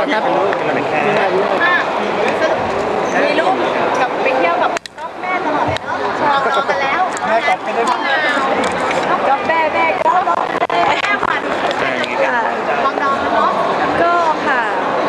อนครับมีรูปกับไปเที่ยวกับน้องแม่ตลอดเลยเนาะรอกันแล้วแม่ตอบไม่ได้ก็แม่ก็แม่ขวัญลองดองเนาะก็ค่ะ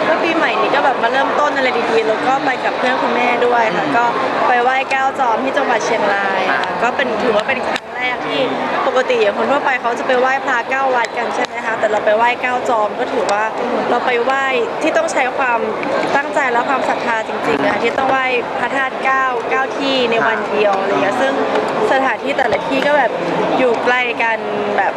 ก็ปีใหม่นี้ก็แบบมาเริ่มต้นอะไรดีๆแล้วก็ไปกับเพื่อนคุณแม่ด้วยค่ะก็ไปไหว้แก้วจอมที่จังหวัดเชียงรายค่ะก็เป็นถือว่าเป็นครั้งแรกที่ปกติคนทั่วไปเขาจะไปไหว้พระเก้าวัดกันใช่ไหมคะแต่เราไปไหว้แก้วจอมก็ถือว่าเราไปไหว้ที่ต้องใช้ความตั้งใจและความศรัทธาจริงๆอะที่ต้องไหว้พระธาตุเก้าที่ในวันเดียวอะไรเงี้ยซึ่งสถานที่แต่ละที่ก็แบบอยู่ใกล้กันแบบ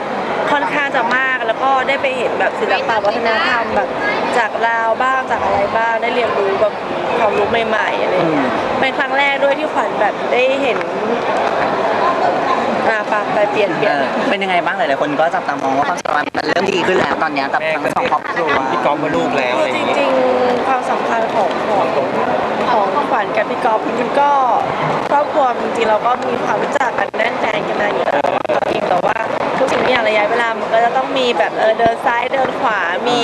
ค่อนข้างจะมากแล้วก็ได้ไปเห็นแบบศิลปะวัฒนธรรมแบบจากลาวบ้างจากอะไรบ้างได้เรียนรู้แบบความรู้ใหม่ๆอะไรเงี้ยเป็นครั้งแรกด้วยที่ขวัญแบบได้เห็นไปเปลี่ยนเป็นยังไงบ้างหลายๆคนก็จับตามองว่าความสัมพันธ์มันเริ่มดีขึ้นแล้วตอนนี้กับทั้งสองครอบครัวพี่ก๊อฟกับลูกแล้วอะไรอจย่างเงี้ยริงๆความสำคัญของขวัญกับพี่ก๊อฟมันก็ครอบครัวจริงๆเราก็มีความรู้จักกันแน่นแฟนกันมาอยู่แล้วแต่ว่าทุกสิ่งทุกอย่างระยะเวลามันก็จะต้องมีแบบเดินซ้ายเดินขวามี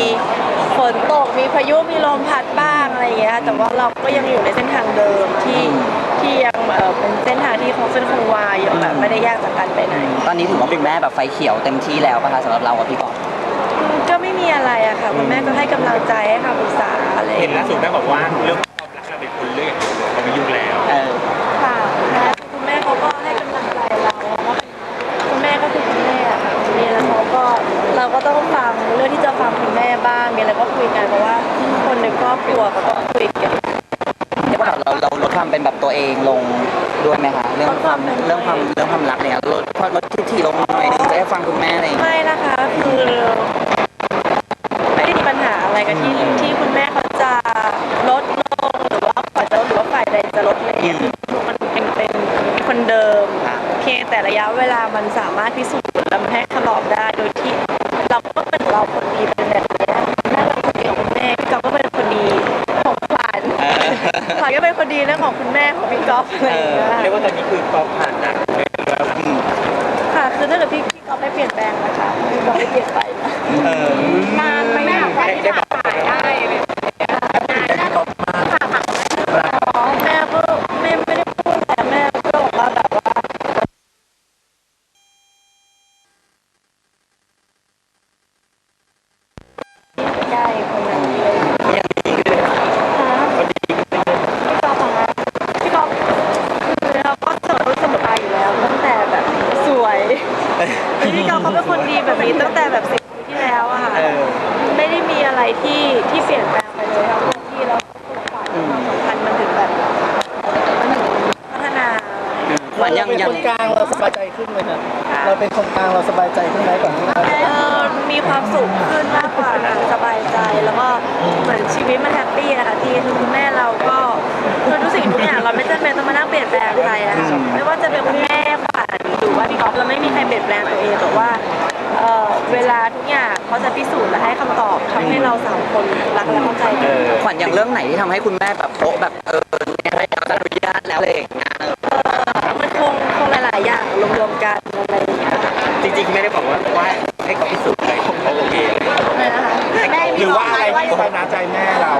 ฝนตกมีพายุมีลมพัดบ้างอะไรอย่างเงี้ยแต่ว่าเราก็ยังอยู่ในเส้นทางเดิมที่ยังเป็นเส้นทางที่คงวายังแบบไม่ได้ยากจากกันไปไหนตอนนี้ถือว่าคุณแม่แบบไฟเขียวเต็มที่แล้วป่ะคะสำหรับเรากับพี่ก๊อฟก็ไม่มีอะไรอะค่ะคุณแม่ก็ให้กำลังใจให้คำปรึกษาอะไรเห็นล่าสุดแม่บอกว่าเรื่องความรักเราเป็นคนเลือกเขาไม่ยุ่งแล้วค่ะคุณแม่เขาก็ให้กำลังใจเราคุณแม่ก็คือคุณแม่อะค่ะมีแล้วเราก็ต้องฟังเรื่องที่จะฟังคุณแม่บ้างมีอะไรก็คุยกันเพราะว่าคนในครอบครัวก็ต้องคุยกันเราลดความเป็นแบบตัวเองลงด้วยไหมคะเรื่องความรักเนี่ยลดที่ลงหน่อยนึงจะได้ฟังคุณแม่อะไรไม่นะคะคือไม่ได้มีปัญหาอะไรกันที่คุณแม่เขาจะลดลงหรือว่าฝ่ายใดจะลดเลยคือมันเป็นคนเดิมเพียงแต่ระยะเวลามันสามารถพิสูจน์และมันให้คำตอบได้โดยที่เราก็เป็นเราคนดีเป็นแบบนี้แม่เราคนดีของคุณแม่พี่ก๊อฟก็เป็นคนดีของขวัญขวัญก็เป็นคนดีเรื่องของคุณแม่ของพี่ก๊อฟอะไรอย่างเงี้ยเรียกว่าตอนนี้คือก๊อฟผ่านนะค่ะคือถ้าเกิดพี่ก๊อฟไม่เปลี่ยนแปลงนะคะพี่ก๊อฟไม่เปลี่ยนไปนานไหมอยากได้ขายได้แม่ก็ไม่ได้พูดแต่แม่ก็บอกว่าแบบว่าใกล้คนนั้นเลยพี่ก๊อฟคือเราก็เสมอไปอยู่แล้วตั้งแต่แบบสวยพี่ก๊อฟเขาเป็นคนดีแบบนี้ตั้งแต่แบบ10 ปีที่แล้วอะค่ะไม่ได้มีอะไรที่เปลี่ยนแปลงไปเลยทั้งที่เราความสัมพันธ์มันถึงแบบพัฒนาเราเป็นคนกลางเราสบายใจขึ้นไหมครับเราเป็นคนกลางเราสบายใจขึ้นไหมก่อนที่มีความสุขขึ้นมากกว่าสบายใจแล้วก็เหมือนชีวิตมันแฮปปี้อะค่ะที่คุณแม่เราก็คือทุกสิ่งทุกอย่างเราไม่จำเป็นต้องมานั่งเปลี่ยนแปลงใครอะไม่ว่าจะเป็นคุณแม่ขวัญหรือว่าพี่ก๊อฟเราไม่มีใครเปลี่ยนแปลงตัวเองแต่ว่าเวลาทุกอย่างเขาจะพิสูจน์และให้คำตอบทำให้เรา3 คนรักและเข้าใจกันขวัญอย่างเรื่องไหนที่ทำให้คุณแม่แบบโป๊ะแบบเนี่ยให้เราอนุญาตแล้วอะไรอย่างเงี้ยมันคงหลายๆอย่างรวมๆกันอะไรอย่างเงี้ยจริงๆไม่ได้บอกว่าให้เขาพิสูจน์เลยเขาโอเคหรือว่าอะไรที่สบายใจแม่เรา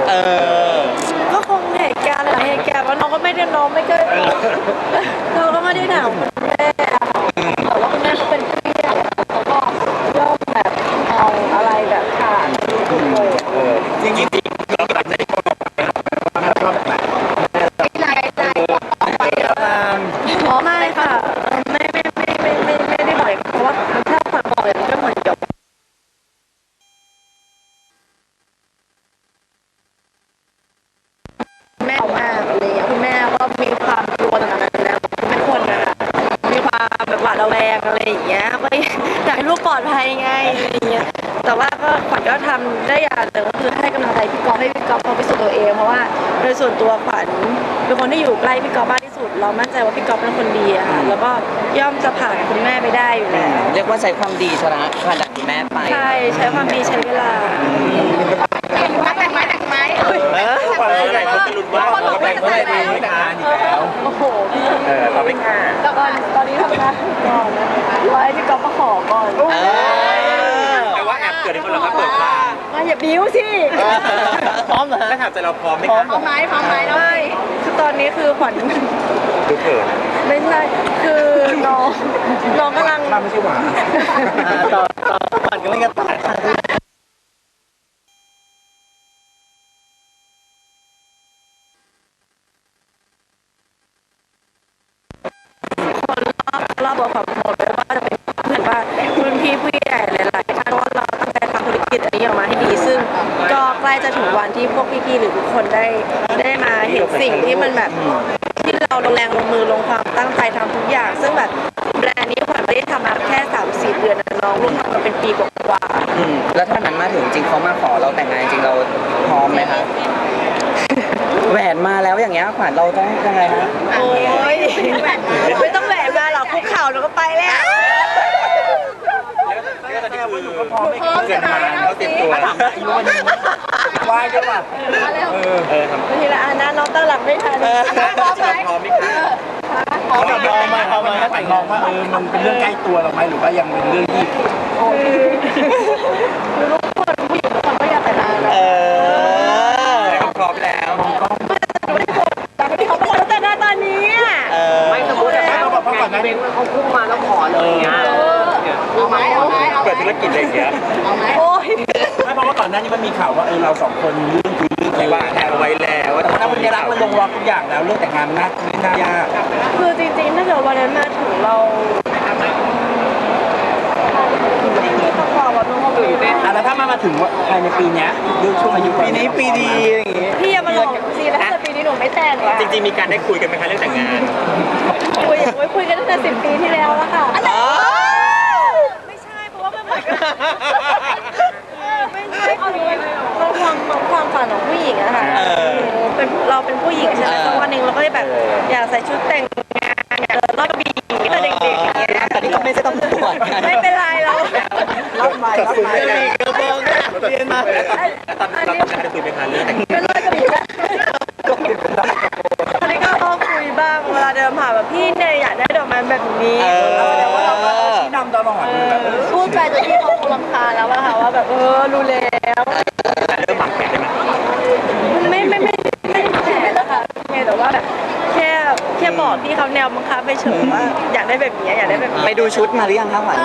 ก็คงเหตุการณ์หลายเหตุการณ์ว่าน้องก็ไม่ได้น้องไม่เคยเราก็ไม่ได้ถามคุณแม่แต่ว่าคุณแม่เขาเป็นพี่เขาก็ย่อมแบบเอาอะไรแบบขาดจริงๆเราตัดใจคนออกไปชอบแบบไหนไม่ค่ะไม่ได้บ่อยเพราะว่าถ้าผ่อนบ่อยมันก็เหมือนกับแม่มากอะไรอย่างเงี้ยคุณแม่ก็มีความกลัวต่างๆแล้วคุณแม่คนนะคะมีความแบบหวาดระแวงอะไรอย่างเงี้ยก็อยากให้ลูกปลอดภัยไงอะไรอย่างเงี้ยแต่ว่าก็ขวัญก็ทำได้อย่างหนึ่งก็คือให้กำลังใจพี่ก๊อฟให้พี่ก๊อฟเขาพิสูจน์ตัวเองเพราะว่าโดยส่วนตัวขวัญเป็นคนที่อยู่ใกล้พี่ก๊อฟมากที่สุดเรามั่นใจว่าพี่ก๊อฟเป็นคนดีอะค่ะแล้วก็ย่อมจะผ่านคุณแม่ไปได้อยู่แล้วเรียกว่าใช้ความดีชนะผ่านจากคุณแม่ไปใช่ใช้ความดีใช้เวลาแต่งไหมอะไรเขาจะลุ้นว่าเราแต่งไม่ได้ไม่นานอีกแล้วโอ้โหเราไม่กล้าตอนนี้ทำงานก่อนนะรอให้พี่ก๊อฟมาขอก่อนแต่ว่าแอบเกิดในคนเราก็เปิดตาไม่ อย่าบิ้วสิ พร้อมเหรอถ้าถามใจเราพร้อมไหมคะ พร้อมไหมแล้ว ไม่คือตอนนี้คือขวัญ ดูเขิน ไม่ใช่คือน้องกำลัง ถ้าไม่ใช่หวาน ต่อก่อนก็ไม่กระตัด รอบบอกความหมดเลยว่าจะเป็นเหมือนว่ารุ่นพี่ผู้ใหญ่หลายๆท่านว่าเราตั้งใจทำธุรกิจอันนี้ออกมาให้ดีซึ่งก็ใกล้จะถึงวันที่พวกพี่ๆหรือทุกคนได้มาเห็นสิ่งที่มันแบบที่เราลงแรงลงมือลงความตั้งใจทำทุกอย่าง ซึ่งแบบแบรนด์นี้ขวัญไม่ได้ทำมาแค่3-4 เดือนนะน้องร่วมทำมาเป็นปีกว่า แล้วถ้านั้นมาถึงจริงเขามาขอเราแต่งงานจริงเราพร้อมไหมคะแหวนมาแล้วอย่างเงี้ยขวัญเราต้องยังไงฮะ โอ้ยไม่ต้องแหวนมาหรอกคุกเข่าเราก็ไปแล้ว ก็แค่ว่าหนูก็พร้อมไม่เกินมาเขาเตรียมตัวอายุวันนี้ว่ายด้วยป่ะทำ ทีละอันนะน้องตั้งหลักไม่ทัน พร้อมไหมคะพร้อมกับน้องไหมพร้อมไหมแต่งน้องว่ามันเป็นเรื่องใกล้ตัวเราไหมหรือว่ายังเป็นเรื่องที่ ทุกคนผู้หญิงทุกคนก็อยากแต่งงานนะ พร้อมแล้ว เขาบอกตั้งแต่หน้าตอนนี้อ่ะ ไม่สมมติแต่เขาบอกก่อนนะเบนเขาพุ่งมาแล้วขอเลยเงี้ย เอาไหม เปิดธุรกิจอะไรอย่างเงี้ย เอาไหม โอ้ย ไม่เพราะว่าก่อนหน้านี้มันมีข่าวว่าเราสองคนมีเรื่องคุยเรื่อง ไม่ว่าแทนเอาไว้แล้ว แต่ว่าวันนี้รักมันลงล็อกทุกอย่างแล้วเรื่องแต่งงานมันไม่น่ายาก คือจริงๆถ้าเกิดวันนั้นมาถึงเราไม่มีคำตอบแบบน้องเขาอยู่ แล้วถ้ามาถึงว่าภายในปีนี้เรื่องช่วงอายุปีนี้ปีดีอย่างงี้ พี่อย่ามาหลอกสิแล้วถ้าเกิดปีนี้หนูไม่แต่งล่ะ จริงๆมีการได้คุยกันไหมคะเรื่องแต่งงาน คุยกันตั้งแต่10 ปีที่แล้วแล้วค่ะไม่ใช่เพราะว่ามันเหมือนกับไม่ใช่คือความฝันของผู้หญิงอะค่ะเราเป็นผู้หญิงใช่ไหมสักวันหนึ่งเราก็แบบอยากใส่ชุดแต่งงานอยากเดินรอบกระบี่แต่เด็กๆอย่างเงี้ย แต่นี่ก็ไม่ใช่ตำรวจ ไม่เป็นไรเรา รับใหม่รับใหม่ เรียนมา ตอนได้คุยไหมคะเรื่องแต่งงาน เป็นรอยกระบี่อันนี้ก็ต้องคุยบ้างเวลาเดินผ่านแบบพี่เนี่ยอยากได้ดอกไม้แบบนี้ แสดงว่าเราก็ชี้นำตลอดแบบ พูดไปจนพี่เขาคงรำคาญแล้วอะค่ะว่าแบบรู้แล้ว เรื่องวางแผนได้ไหม ไม่แผลแล้วค่ะแต่ว่าแบบแค่บอกพี่เขาแนวบังคับไปเฉยว่าอยากได้แบบนี้อยากได้แบบนี้ ไปดูชุดมาหรือยังคะขวัญ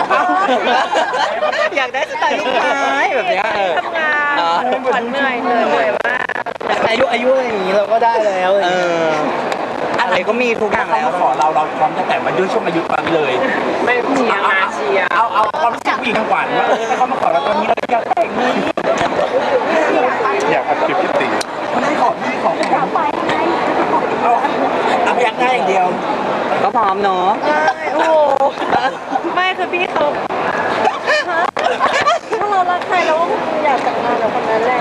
อยากได้สไตล์ลูกไม้แบบเนี้ย ทำงานขวัญเหนื่อยมาก อายุอย่างนี้เราก็ได้แล้วอะไรก็มีทุกอย่าง เขา แล้ว มาขอเราพร้อมจะแต่งมาด้วยช่วงอายุตอนนี้เลย ไม่เชียร์มาเชียร์ เอาความรู้สึกผู้หญิงทางหวานว่าถ้าเขามาขอเราตอนนี้เราอยากแต่งเลย อยากอัดคลิปพี่ตี เขาไม่ขอเอาอยากได้อย่างเดียว ก็พร้อมเนาะ โอ้โหไม่คือพี่เขาถ้าเรารักใครเราก็คงอยากแต่งงานกับคนนั้นแหละ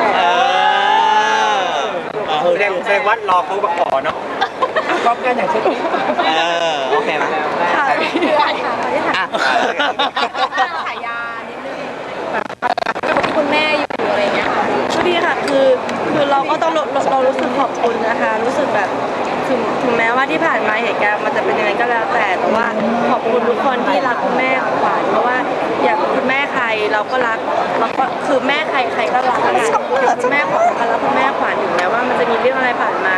แสดงว่ารอเขามาขอเนาะ พร้อมกันอย่างเช่น โอเคไหม ค่ะ ขายยานิดนึงคุณแม่อยู่อะไรเงี้ยค่ะ พี่ค่ะคือเราก็ต้องเรารู้สึกขอบคุณนะคะ รู้สึกแบบถึงแม้ว่าที่ผ่านมาเหตุการณ์มันจะเป็นยังไงก็แล้วแต่ว่าขอบคุณทุกคนที่รักคุณแม่ขวัญเพราะว่าอย่างคุณแม่ใครเราก็รักเราก็คือแม่ใครก็รักคุณแม่ขวัญก็รักคุณแม่ขวัญถึงแม้ว่ามันจะมีเรื่องอะไรผ่านมา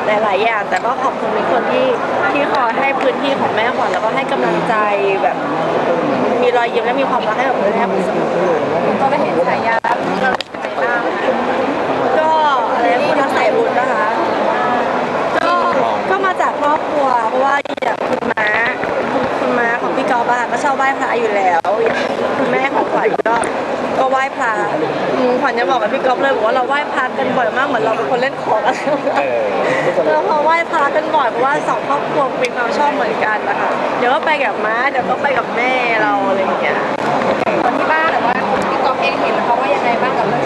หลายๆอย่างแต่ก็ขอบคุณทุกคนที่คอยให้พื้นที่ของแม่ขวัญแล้วก็ให้กำลังใจแบบมีรอยยิ้มและมีความรักให้กับแม่ขวัญเสมอ ก็ได้เห็นฉายาแล้วเรารู้สึกยังไงบ้าง ก็อะไรคนรักสายบุญนะคะก็มาจากครอบครัวเพราะว่าอย่างคุณม้าของพี่กอล์ฟอะก็ชอบไหว้พระอยู่แล้วอย่างคุณแม่ของขวัญก็ไหว้พระขวัญจะบอกกับพี่กอล์ฟเลยบอกว่าเราไหว้พระกันบ่อยมากเหมือนเราเป็นคนเล่นของอะไรแล้วพอไหว้พระกันบ่อยเพราะว่าสองครอบครัวมีความชอบเหมือนกันนะคะเดี๋ยวก็ไปกับม้าเดี๋ยวก็ไปกับแม่เราอะไรอย่างเงี้ย คนที่บ้านหรือว่าพี่กอล์ฟเองเห็นเขาว่ายังไงบ้างกับเรื่อง